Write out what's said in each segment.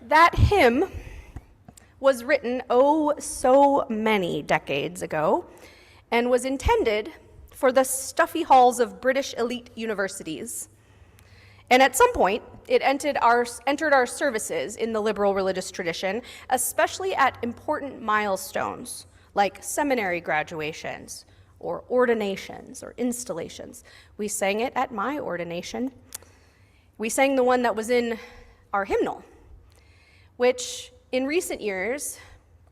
That hymn was written so many decades ago and was intended for the stuffy halls of British elite universities. And at some point, it entered our services in the liberal religious tradition, especially at important milestones like seminary graduations or ordinations or installations. We sang it at my ordination. We sang the one that was in our hymnal, which in recent years,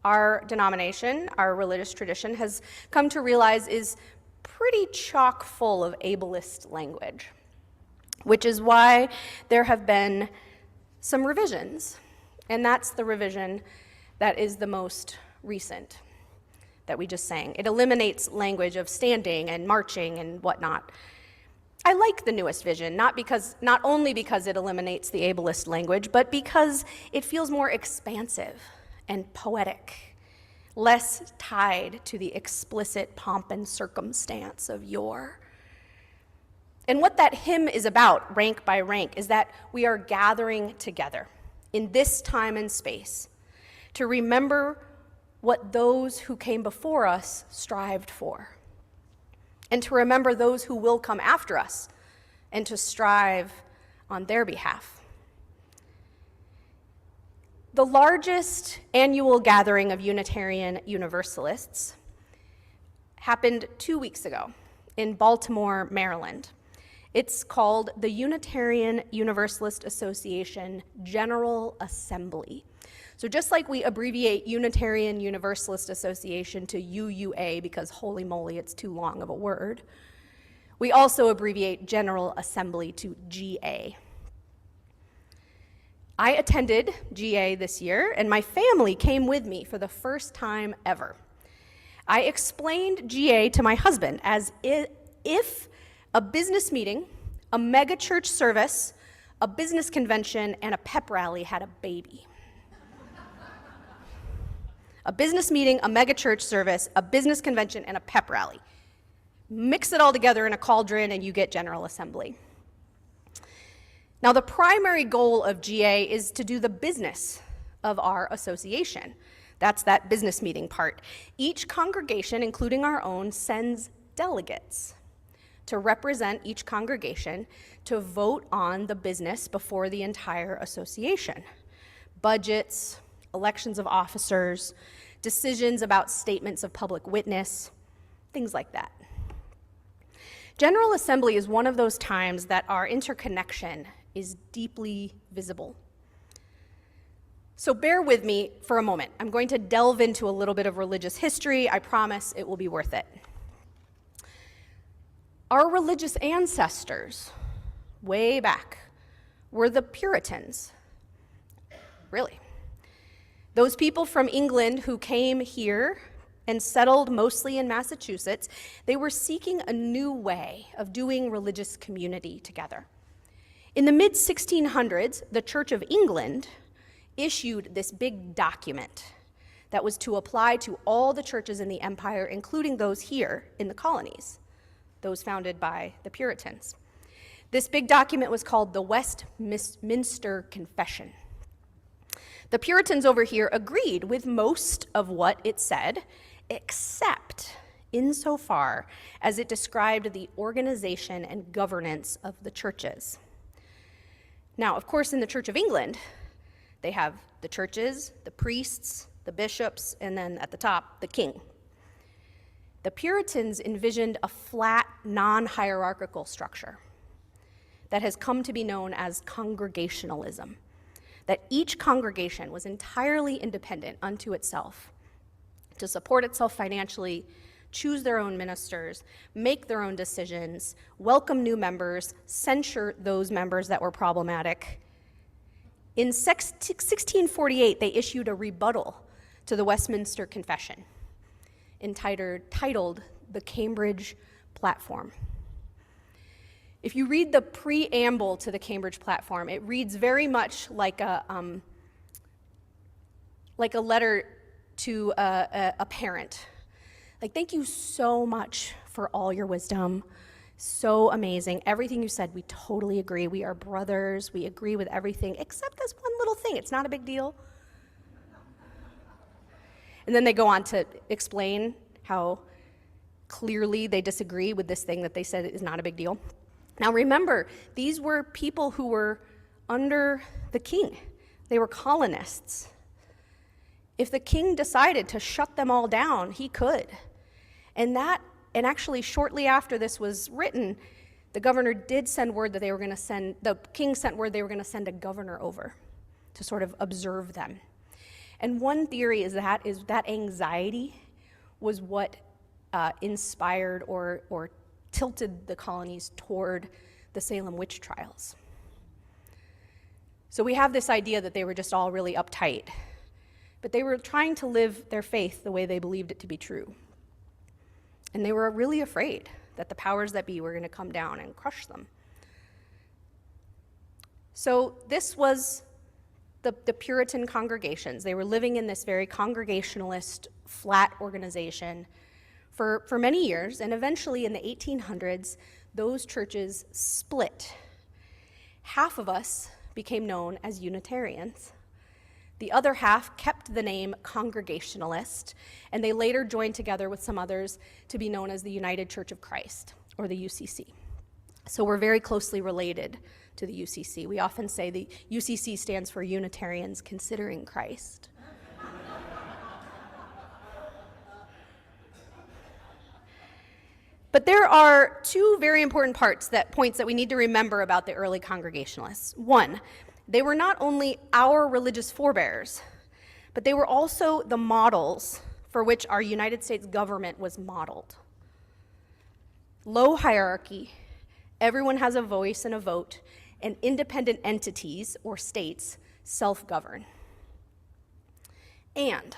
our denomination, our religious tradition, has come to realize is pretty chock full of ableist language, which is why there have been some revisions. And that's the revision that is the most recent that we just sang. It eliminates language of standing and marching and whatnot. I like the newest vision, not only because it eliminates the ableist language, but because it feels more expansive and poetic, less tied to the explicit pomp and circumstance of yore. And what that hymn is about, rank by rank, is that we are gathering together in this time and space to remember what those who came before us strived for, and to remember those who will come after us, and to strive on their behalf. The largest annual gathering of Unitarian Universalists happened 2 weeks ago in Baltimore, Maryland. It's called the Unitarian Universalist Association General Assembly. So just like we abbreviate Unitarian Universalist Association to UUA because holy moly, it's too long of a word, we also abbreviate General Assembly to GA. I attended GA this year, and my family came with me for the first time ever. I explained GA to my husband as if a business meeting, a mega church service, a business convention, and a pep rally had a baby. A business meeting, a mega church service, a business convention, and a pep rally. Mix it all together in a cauldron and you get General Assembly. Now, the primary goal of GA is to do the business of our association. That's that business meeting part. Each congregation, including our own, sends delegates to represent each congregation to vote on the business before the entire association. Budgets, elections of officers, decisions about statements of public witness, things like that. General Assembly is one of those times that our interconnection is deeply visible. So bear with me for a moment. I'm going to delve into a little bit of religious history. I promise it will be worth it. Our religious ancestors, way back, were the Puritans. Really. Those people from England who came here and settled mostly in Massachusetts, they were seeking a new way of doing religious community together. In the mid-1600s, the Church of England issued this big document that was to apply to all the churches in the empire, including those here in the colonies, those founded by the Puritans. This big document was called the Westminster Confession. The Puritans over here agreed with most of what it said, except insofar as it described the organization and governance of the churches. Now, of course, in the Church of England, they have the churches, the priests, the bishops, and then at the top, the king. The Puritans envisioned a flat, non-hierarchical structure that has come to be known as congregationalism, that each congregation was entirely independent unto itself, to support itself financially, choose their own ministers, make their own decisions, welcome new members, censure those members that were problematic. In 1648, they issued a rebuttal to the Westminster Confession, titled The Cambridge Platform. If you read the preamble to the Cambridge Platform, it reads very much like a letter to a parent. Like, thank you so much for all your wisdom. So amazing. Everything you said, we totally agree. We are brothers. We agree with everything except this one little thing. It's not a big deal. And then they go on to explain how clearly they disagree with this thing that they said is not a big deal. Now remember, these were people who were under the king. They were colonists. If the king decided to shut them all down, he could. And actually shortly after this was written, the governor did send word that the king sent word they were going to send a governor over to sort of observe them. And one theory is that anxiety was what inspired or tilted the colonies toward the Salem witch trials. So we have this idea that they were just all really uptight, but they were trying to live their faith the way they believed it to be true. And they were really afraid that the powers that be were going to come down and crush them. So this was the Puritan congregations. They were living in this very congregationalist, flat organization for many years, and eventually in the 1800s, those churches split. Half of us became known as Unitarians. The other half kept the name Congregationalist, and they later joined together with some others to be known as the United Church of Christ, or the UCC. So we're very closely related to the UCC. We often say the UCC stands for Unitarians Considering Christ. But there are two very important points that we need to remember about the early Congregationalists. One, they were not only our religious forebears, but they were also the models for which our United States government was modeled. Low hierarchy, everyone has a voice and a vote, and independent entities, or states, self-govern. And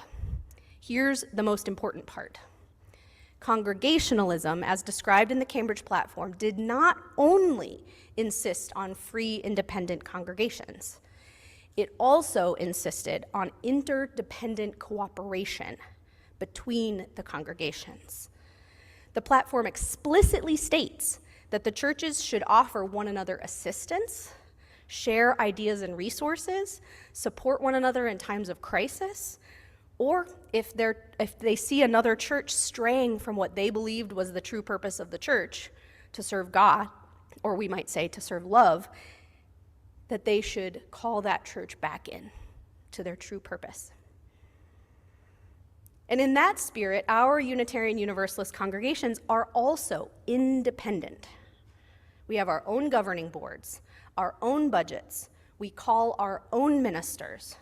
here's the most important part. Congregationalism, as described in the Cambridge Platform, did not only insist on free, independent congregations. It also insisted on interdependent cooperation between the congregations. The platform explicitly states that the churches should offer one another assistance, share ideas and resources, support one another in times of crisis, or if they see another church straying from what they believed was the true purpose of the church, to serve God, or we might say to serve love, that they should call that church back in to their true purpose. And in that spirit, our Unitarian Universalist congregations are also independent. We have our own governing boards, our own budgets. We call our own ministers.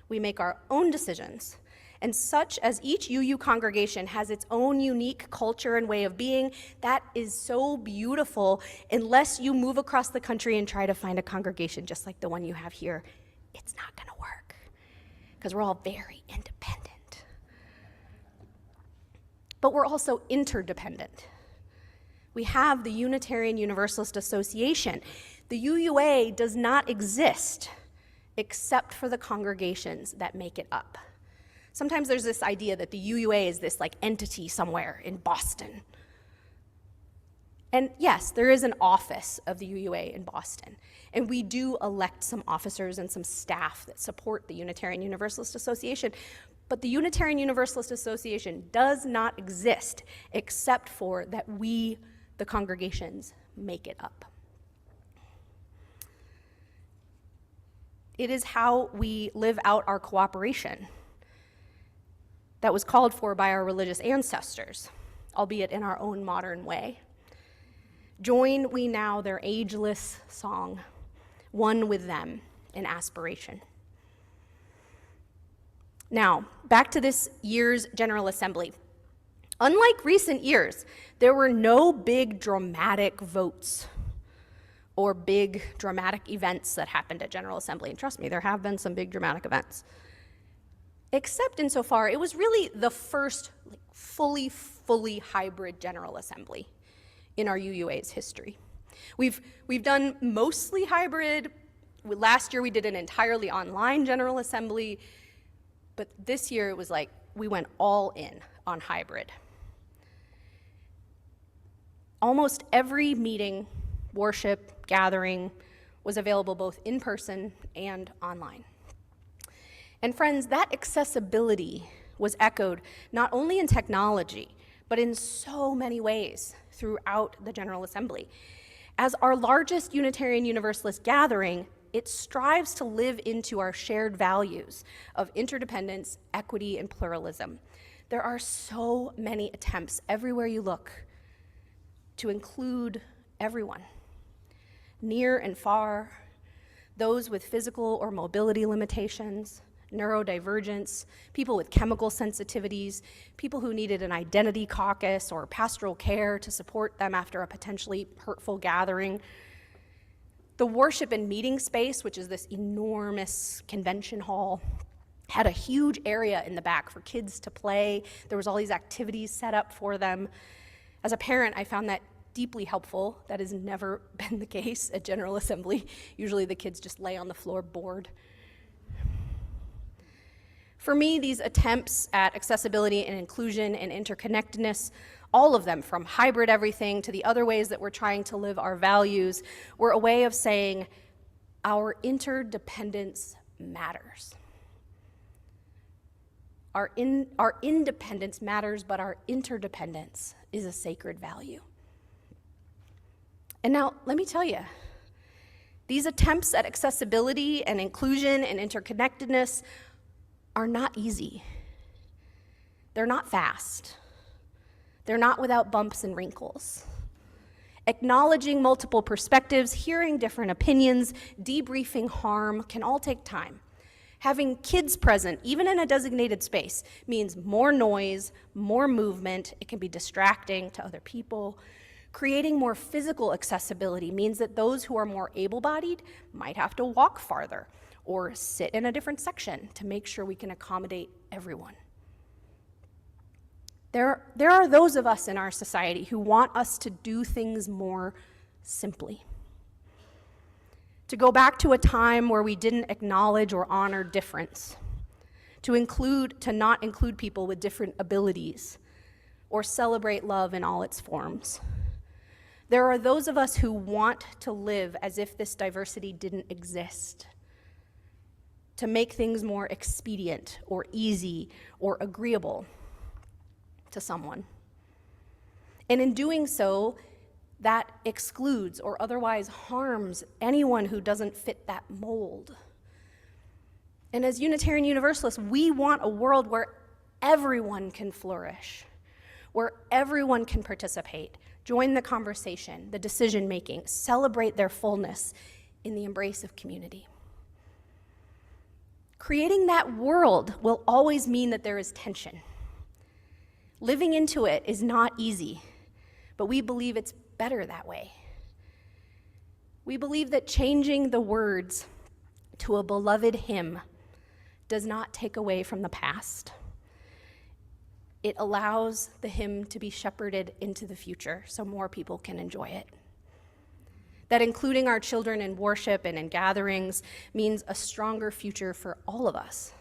We make our own decisions. And such as each UU congregation has its own unique culture and way of being, that is so beautiful. Unless you move across the country and try to find a congregation just like the one you have here, it's not going to work, because we're all very independent. But we're also interdependent. We have the Unitarian Universalist Association. The UUA does not exist except for the congregations that make it up. Sometimes there's this idea that the UUA is this entity somewhere in Boston. And yes, there is an office of the UUA in Boston. And we do elect some officers and some staff that support the Unitarian Universalist Association. But the Unitarian Universalist Association does not exist except for that we, the congregations, make it up. It is how we live out our cooperation that was called for by our religious ancestors, albeit in our own modern way. Join we now their ageless song, one with them in aspiration. Now, back to this year's General Assembly. Unlike recent years, there were no big dramatic votes or big dramatic events that happened at General Assembly. And trust me, there have been some big dramatic events. Except insofar, it was really the first fully hybrid General Assembly in our UUA's history. We've done mostly hybrid. Last year we did an entirely online General Assembly, but this year it was we went all in on hybrid. Almost every meeting, worship, gathering was available both in person and online. And friends, that accessibility was echoed not only in technology, but in so many ways throughout the General Assembly. As our largest Unitarian Universalist gathering, it strives to live into our shared values of interdependence, equity, and pluralism. There are so many attempts everywhere you look to include everyone, near and far, those with physical or mobility limitations, neurodivergence, people with chemical sensitivities, people who needed an identity caucus or pastoral care to support them after a potentially hurtful gathering. The worship and meeting space, which is this enormous convention hall, had a huge area in the back for kids to play. There was all these activities set up for them. As a parent, I found that deeply helpful. That has never been the case at General Assembly. Usually the kids just lay on the floor bored. For me, these attempts at accessibility and inclusion and interconnectedness, all of them, from hybrid everything to the other ways that we're trying to live our values, were a way of saying our interdependence matters. Our independence matters, but our interdependence is a sacred value. And now, let me tell you, these attempts at accessibility and inclusion and interconnectedness are not easy. They're not fast. They're not without bumps and wrinkles. Acknowledging multiple perspectives, hearing different opinions, debriefing harm can all take time. Having kids present, even in a designated space, means more noise, more movement. It can be distracting to other people. Creating more physical accessibility means that those who are more able-bodied might have to walk farther or sit in a different section to make sure we can accommodate everyone. There are those of us in our society who want us to do things more simply. To go back to a time where we didn't acknowledge or honor difference. To not include people with different abilities or celebrate love in all its forms. There are those of us who want to live as if this diversity didn't exist. To make things more expedient or easy or agreeable to someone. And in doing so, that excludes or otherwise harms anyone who doesn't fit that mold. And as Unitarian Universalists, we want a world where everyone can flourish, where everyone can participate, join the conversation, the decision-making, celebrate their fullness in the embrace of community. Creating that world will always mean that there is tension. Living into it is not easy, but we believe it's better that way. We believe that changing the words to a beloved hymn does not take away from the past. It allows the hymn to be shepherded into the future so more people can enjoy it. That including our children in worship and in gatherings means a stronger future for all of us.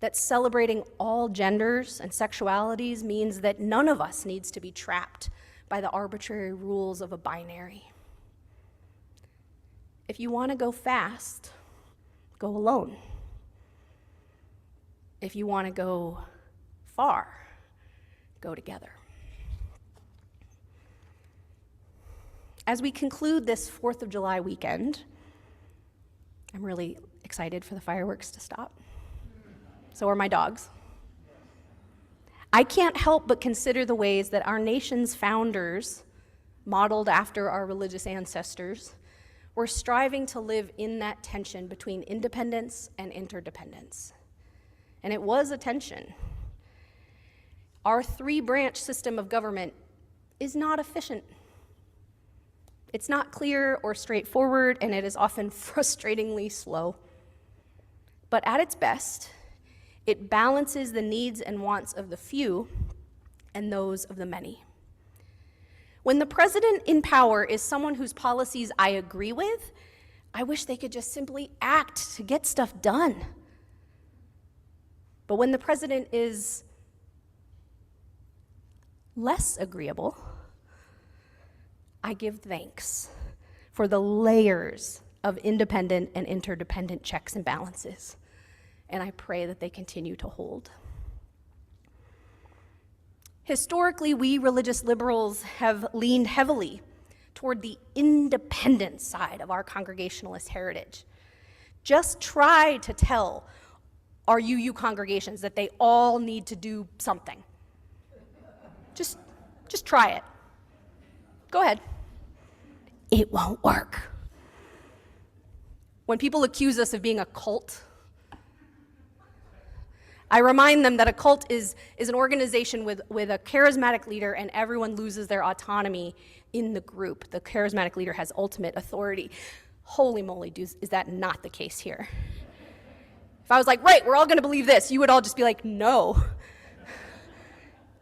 That celebrating all genders and sexualities means that none of us needs to be trapped by the arbitrary rules of a binary. If you want to go fast, go alone. If you want to go far, go together. As we conclude this 4th of July weekend, I'm really excited for the fireworks to stop. So are my dogs. I can't help but consider the ways that our nation's founders, modeled after our religious ancestors, were striving to live in that tension between independence and interdependence. And it was a tension. Our 3-branch system of government is not efficient. It's not clear or straightforward, and it is often frustratingly slow. But at its best, it balances the needs and wants of the few and those of the many. When the president in power is someone whose policies I agree with, I wish they could just simply act to get stuff done. But when the president is less agreeable, I give thanks for the layers of independent and interdependent checks and balances, and I pray that they continue to hold. Historically, we religious liberals have leaned heavily toward the independent side of our Congregationalist heritage. Just try to tell our UU congregations that they all need to do something. Just try it. Go ahead. It won't work. When people accuse us of being a cult, I remind them that a cult is an organization with a charismatic leader, and everyone loses their autonomy in the group. The charismatic leader has ultimate authority. Holy moly, is that not the case here? If I was like, right, we're all going to believe this, you would all just be like, no.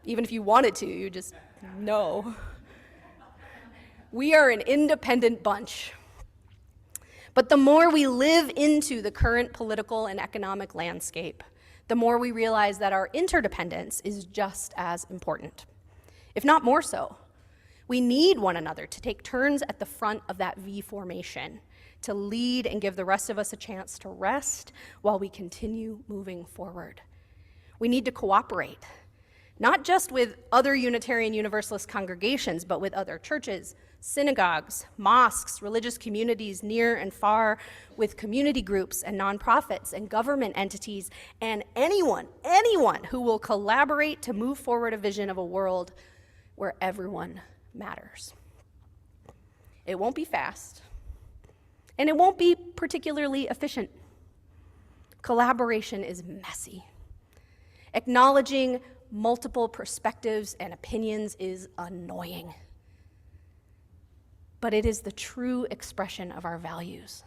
Even if you wanted to, you just, no. We are an independent bunch. But the more we live into the current political and economic landscape, the more we realize that our interdependence is just as important, if not more so. We need one another to take turns at the front of that V formation, to lead and give the rest of us a chance to rest while we continue moving forward. We need to cooperate, not just with other Unitarian Universalist congregations, but with other churches, synagogues, mosques, religious communities near and far, with community groups and nonprofits and government entities, and anyone who will collaborate to move forward a vision of a world where everyone matters. It won't be fast, and it won't be particularly efficient. Collaboration is messy. Acknowledging multiple perspectives and opinions is annoying. But it is the true expression of our values.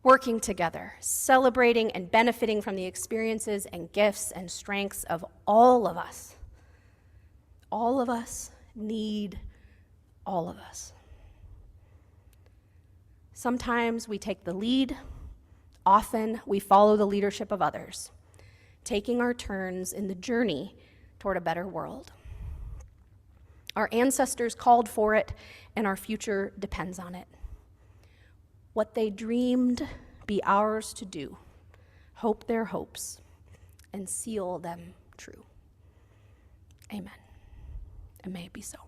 Working together, celebrating and benefiting from the experiences and gifts and strengths of all of us. All of us need all of us. Sometimes we take the lead, often we follow the leadership of others, taking our turns in the journey toward a better world. Our ancestors called for it, and our future depends on it. What they dreamed be ours to do, hope their hopes, and seal them true. Amen. And may it be so.